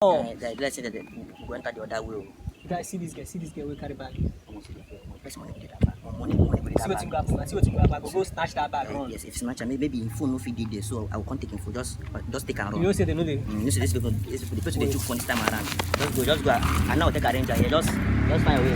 Oh. Let's say that we enter the other way. Guys, see this girl will carry bag. Money. See what you grab, see what you grab bag. Go snatch that bag. Yes, if snatch, maybe in phone no fit there, so I will come take info. Just take and run. You know say they know they. You see this people, the person they took for this time around. Just go. And now take a ranger here. Just find a way.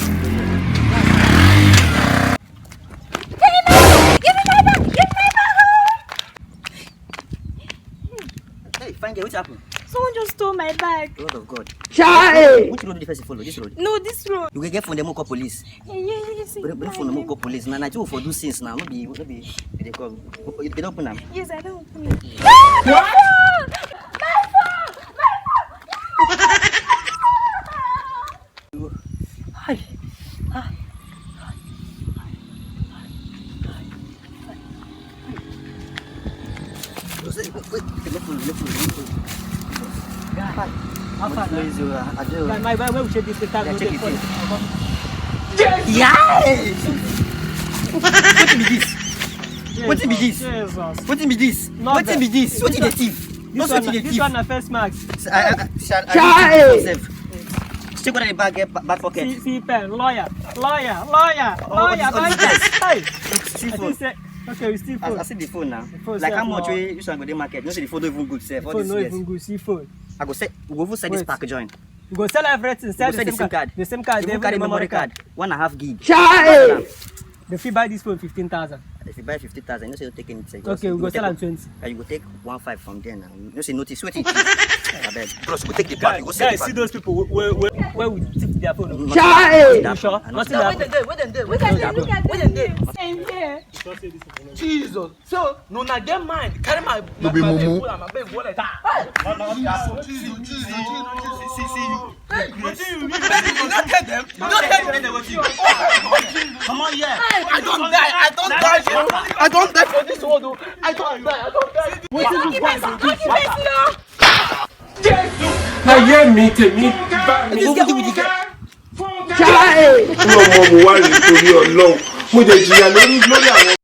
Hey, fine girl, what's happened? Someone just stole my bag. Lord of God. Shy! Which road did the person follow? This road? No, this road. You can get phone, them call police. Yes. Bring phone, them call police. Now, you for do things now. Maybe they call. You can open them. Yes, I don't open it. What? Hi. Where we check this time? Yes! What be this? Jesus. What be this? What be this? What is the thief? This one na first max. Check what the back pocket. See pen, lawyer. Okay, we still phone. I see the phone now. Phone like how self, much we use on the market? You see the phone don't even good sef. Phone no even good. See phone. I go say we go sell this pack join. We go sell everything. Sell the same card. The same card. You carry memory card. 1.5 gig. The fee buy this phone 15,000. If you buy 50,000, you say you take anything. Okay, we go sell am 20. You go take 1.5 from there now. You say notice. Wait. Plus, we take the pack. You go sell the Guys, pack. see those people where we tip their phone. You sure? Nothing happened. Look at them. Same here. Jesus. So, no, na get mind. Carry my be mumu. my baby wallet. See you. What do you mean? You not tell them. You not tell them. Come on, yeah. I don't die for this world. Oh. I don't die. What is this one? Na ye mi tèmi bá mi. Ọmọ mo wá nítorí Ọlọ́run. Mo jẹ jìyà lórí àwọn